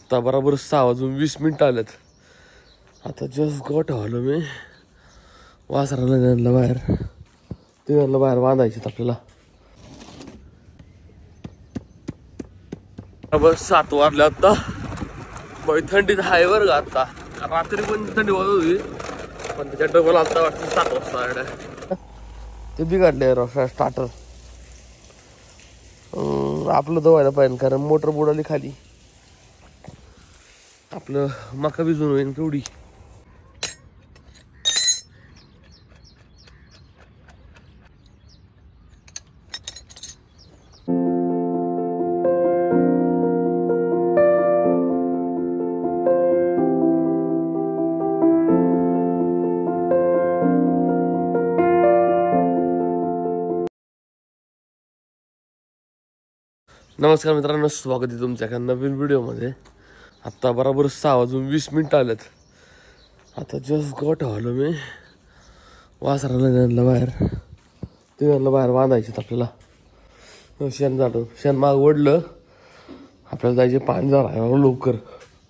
आता बरोबर 6:20 आलेत. आता जस्ट गोट आलो मी वासराला आणलं बाहेर. ते आणलं बाहेर बांधायचे आपल्याला. बरोबर 7 वाजले आता. बाई थंडीत हाय बरं का आता. रात्री पण थंडी वाजत होती पण त्याच्या डबल आता वाटतं 7 वाजता. ते बिघडले स्टार्टर. आपलं धुवायला पाहिजे कारण मोटर बुडाली खाली. आपलं मका भिजून होईल केवढी. नमस्कार मित्रांनो, स्वागत आहे तुमच्या एका नवीन व्हिडिओमध्ये. आत्ता बरोबर 6:20 आलेत. आता जस्ट गोट आलो मी वासराला आणलं बाहेर. ते आणलं बाहेर बांधायचे आपल्याला. शेण झालं, शेण माग ओढलं. आपल्याला जायचे पाणी झालं लवकर.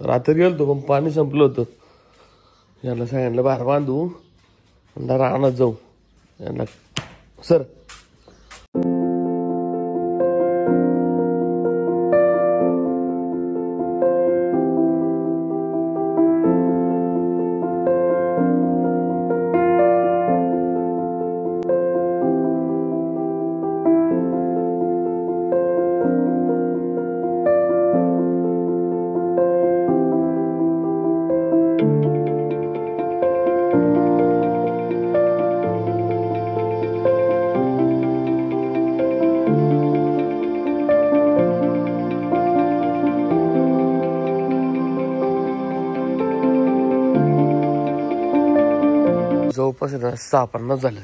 रात्री गेलो पण पाणी संपलं होतं. यांना सगळ्यांना बाहेर बांधू आणि रानात जाऊ. यांना सर जवळपास 6:50 झाले.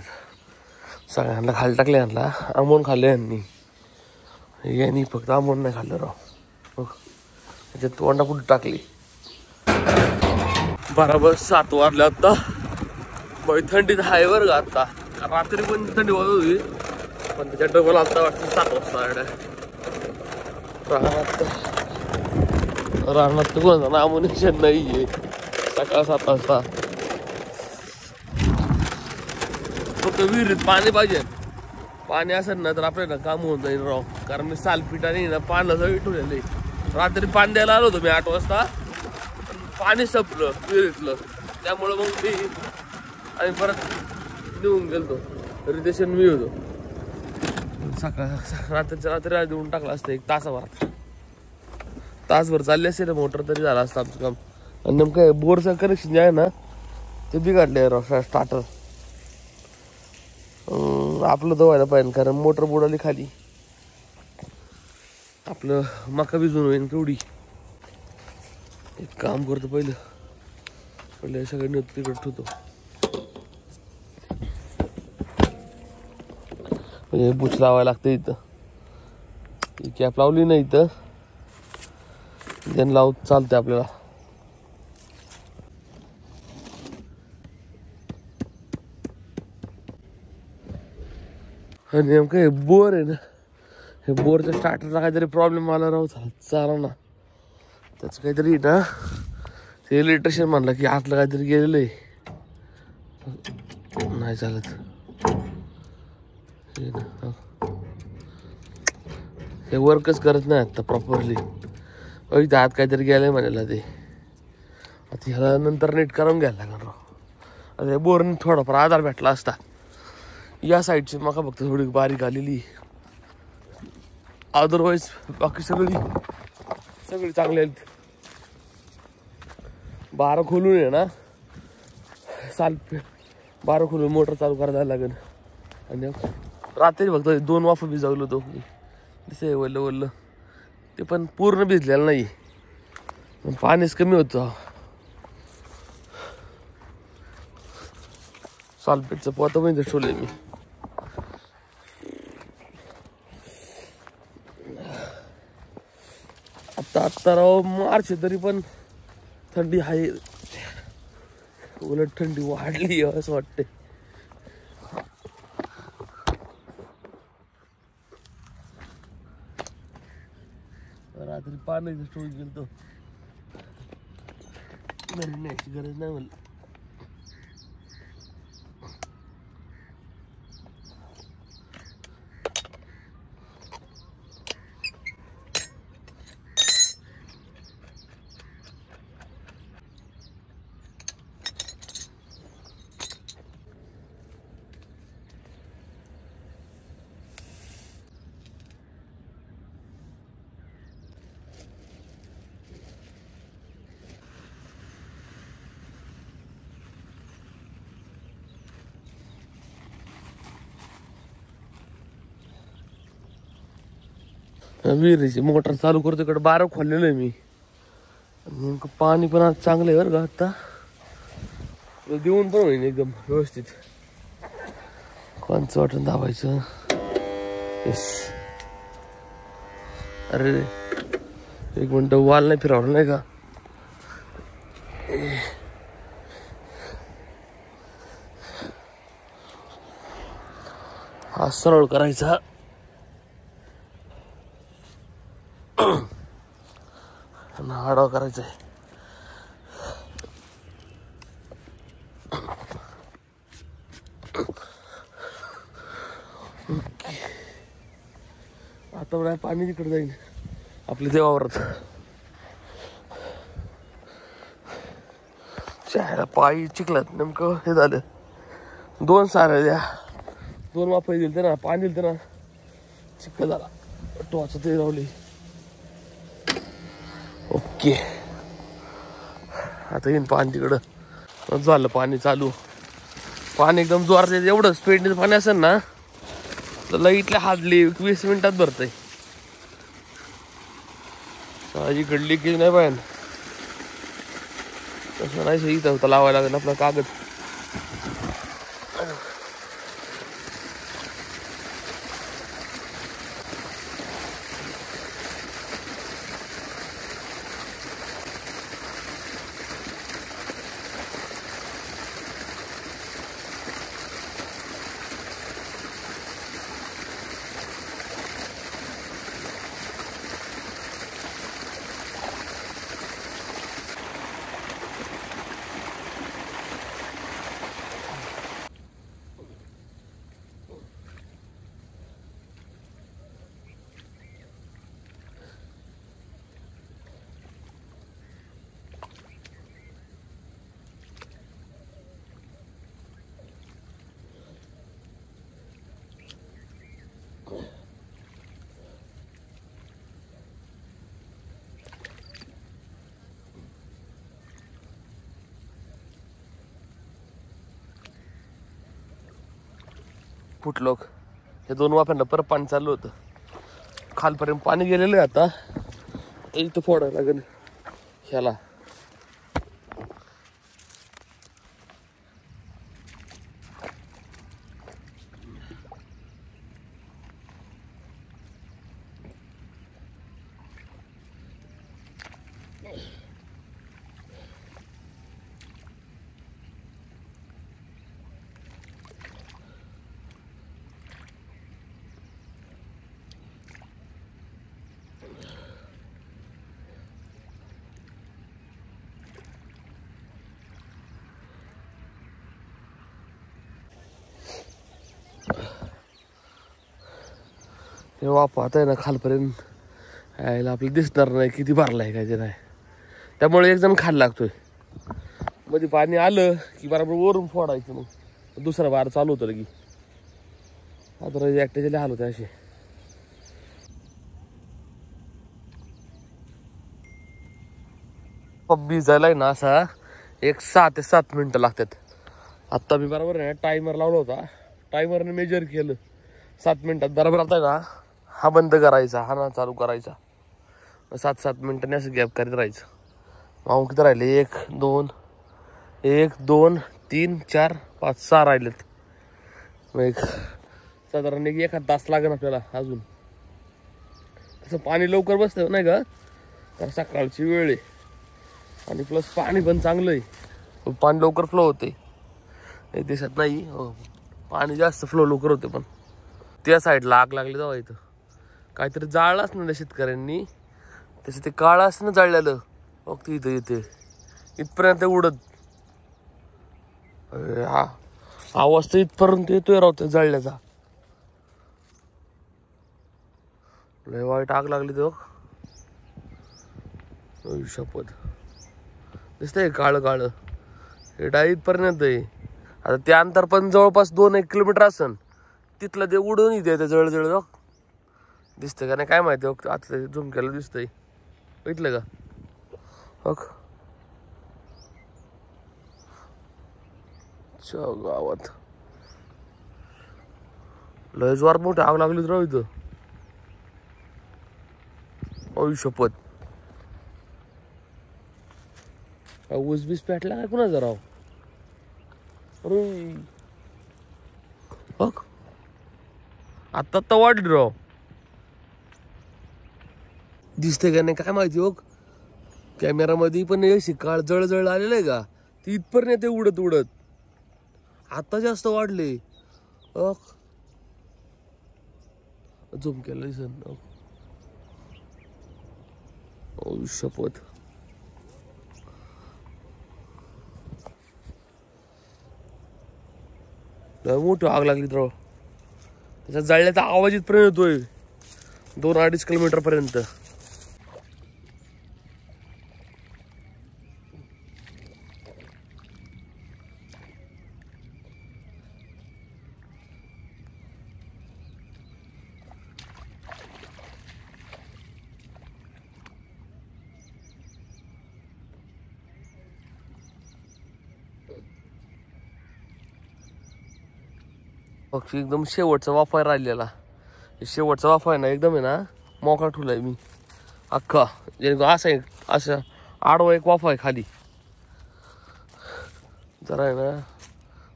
सगळ्यांना खाली टाकले. यांना आंबून खाल्ले यांनी फक्त आंबून नाही खाल्लं राव. त्याच्यात तोंडा कुठे टाकली. बरोबर 7 वाजले आता. बाई थंडीत हाय बरं का आता. रात्री पण थंडी वाजत होती पण त्याच्या डबल आता वाटतं 7 वाजता. रानात तर कोणाचं नामोनिशन नाहीये. सकाळ 7 वाजता फक्त विहिरीत पाणी पाहिजे. पाणी असेल ना तर आपल्याला काम होऊन जाईल राव. कारण मी सालपिठाने ना पाण्याला सगळं ठेवलेलं आहे. रात्री पाणी द्यायला आलो होतो मी 8 वाजता. पाणी संपलं विहिरीतलं. त्यामुळं मग मी आणि परत निघून गेलो. रितेशन मी होतो. रात्रीच्या रात्री देऊन टाकलं असतं 1 तासभर चालली असेल मोटर तरी झालं असतं आमचं काम. आणि नेमकं बोरचं कनेक्शन जे आहे ना ते बिघडले राव स्टार्टर. आपलं धुवायला पाहिजे कारण मोटर बुडाली खाली. आपलं मका भिजून होईल केवढी. एक काम करतो पहिले सगळं तिकडे ठेवतो. म्हणजे बुच लावायला लागतं इथं. कॅप लावली नाही इथं देन लावत चालते आपल्याला. आणि नेमकं हे बोर आहे ना, हे बोरच्या स्टार्टरला काहीतरी प्रॉब्लेम आला राहू चाला ना. त्याचं काहीतरी ना ते इलेक्ट्रिशियन म्हणलं की आतलं काहीतरी गेलेलं आहे. नाही चालत हे वर्कच करत नाही आता प्रॉपरली. आत काहीतरी गेलंय म्हणायला ते. आता ह्याला नंतर नीट करून घ्यायला लागणार राव. आता हे बोरने थोडाफार आधार भेटला असता. या साईडची मका फक्त थोडी बारीक आलेली. अदरवाईज बाकी सगळी चांगली आहेत. 12 खोलून आहे ना 12 खोलून मोटर चालू करायला लागेल. आणि रात्री फक्त 2 वाफ भिजवलं होतो. दिसे वल्ल ते पण पूर्ण भिजलेलं नाही. पाणीच कमी होतं. सल्फेटचं पोतं पण ठेवलंय मी. आता राव मार्च तरी पण थंडी आहे. उलट थंडी वाढली असं वाटते. रात्री पाणी ठेवून गेलतो घरी न्यायची गरज नाही मला. विहिरीची मोटर चालू करतो, इकडे बारं खोललेलं आहे मी. नेमकं पाणी पण आज चांगलं आहे बरं का. आता देऊन पण होईन एकदम व्यवस्थित. कोणचं वाटण दाबायचं. येस. अरे एक मिनटं वाल नाही फिरवलं नाही का. हा सरळ करायचा. आडवा करायचा आहे. आता बघा पाणी तिकडे जाईल आपल्या देवावरच. चहाला पायी चिखलात नेमकं हे झालं. 2 साऱ्या द्या, 2 वाफे दिलते ना, पाणी दिलते ना, चिखल झाला. टोचा ते लावली. ओके. आता येईन पाणी तिकडं. झालं पाणी चालू. पाणी एकदम जोरात. एवढं स्पीडने पाणी असेल ना तर लाईटला हार्डली 20 मिनिटात भरतंय. साजी घडली की नाही पाहिजे तसं नाही. इथं होता लावायला लागेल आपला कागद. फुटलो. हे 2 वाफ्यांना परत पाणी चालू होतं. खालपर्यंत पाणी गेलेलं आहे. आता इथं फोडायला लागेल ह्याला. हे वाफ आता आहे ना खालपर्यंत यायला आपल्याला दिसणार नाही किती भरलाय काय ते नाही. त्यामुळे एक जण खाली लागतोय. मध्ये पाणी आलं की बरोबर वरून फोडायचं. मग दुसरा बार चालू होतं की आता एकट्याचे हाल होते असे. भिजायला ना असा एक 6 ते 7 मिनिटं लागतात. आत्ता मी बरोबर आहे टायमर लावला होता. टायमरने मेजर केलं 7 मिनिटात बरोबर. आता ना हा बंद करायचा, हा ना चालू करायचा. 7-7 मिनिटांनी असं गॅप करीत राहायचं. मग किती राहिले? 1 2 3 4 5 6 राहिलेत. मग एक साधारण 1 तास लागेल आपल्याला अजून. तसं पाणी लवकर बसतं नाही का, तर सकाळची वेळ आहे आणि प्लस पाणी पण चांगलं आहे. पाणी लवकर फ्लो होते. एक दिवसात नाही पाणी जास्त फ्लो लवकर होते. पण त्या साईडला आग लागली जाऊ. इथं काहीतरी जाळलं असं ना शेतकऱ्यांनी. तसं ते काळं असं ना जाळलेलं. बघ इथं इथे इथपर्यंत उडत. अरे हा आवाज तर इथपर्यंत येतोय राव त्या जळल्याचा. लय वाईट आग लागली तो. शपथ दिसतंय काळ काळ. हे डाय इथपर्यंत आहे. आता ते अंतर पण जवळपास 2-1 किलोमीटर असन. तिथलं ते उडून येते ते जळ जळ. दिसतंय का नाही काय माहिती. आतलं झूम केलं दिसतंय. बघितलं का. गावात लय जोरात मोठी आग लागली राव इथं. शपथ ऊस बीस पेटला काय कुणाचा राव. अरे आता वाढली राव. दिसते का नाही काय माहिती. कॅमेरामध्ये पण अशी काळ जळजळ आलेलं आहे का. ती इथपर्यंत उडत उडत आता जास्त वाढले. झूम केलं दिसन. शपथ मोठी आग लागली तर त्याच्या जळल्याचा आवाज इथपर्यंत येतोय 2-2.5 किलोमीटर पर्यंत. पक्षी एकदम शेवटचा वाफा राहिलेला. शेवटचा वाफा आहे ना एकदम आहे ना मोकळा ठेवलाय मी अख्खा. असं आडवा एक वाफा आहे खाली. जरा आहे ना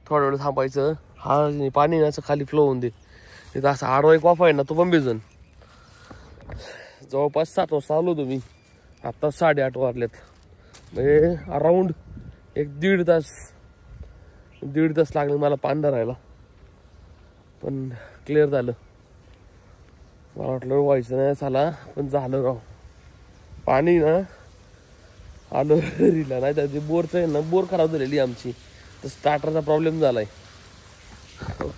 थोडा वेळ थांबायचं. हा पाणी ना असं खाली फ्लो होऊन दे. तिथं असा आडवा एक वाफा आहे ना तो पण भिजन. जवळपास 7 वाजता आलो तुम्ही. आत्ता 8:30 वाजलेत. म्हणजे अराऊंड 1-1.5 तास 1.5 तास लागले मला पाणी धरायला. पण क्लिअर झालं. मला वाटलं व्हायचं नाही झाला पण झालं राव. पाणी ना आलं विहिरीला. नाही तर ते बोरचं आहे ना बोर खराब झालेली आमची. तर स्टार्टरचा प्रॉब्लेम झालाय.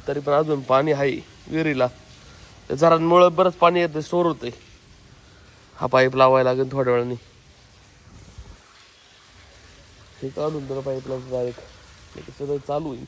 तरी पण अजून पाणी आहे विहिरीला. त्या झाडांमुळं बरंच पाणी येतं स्टोर होतंय. हा पाईप लावायला लागेल थोड्या वेळाने. हे काढून तर पाईपला डायरेक्ट सगळं चालू आहे.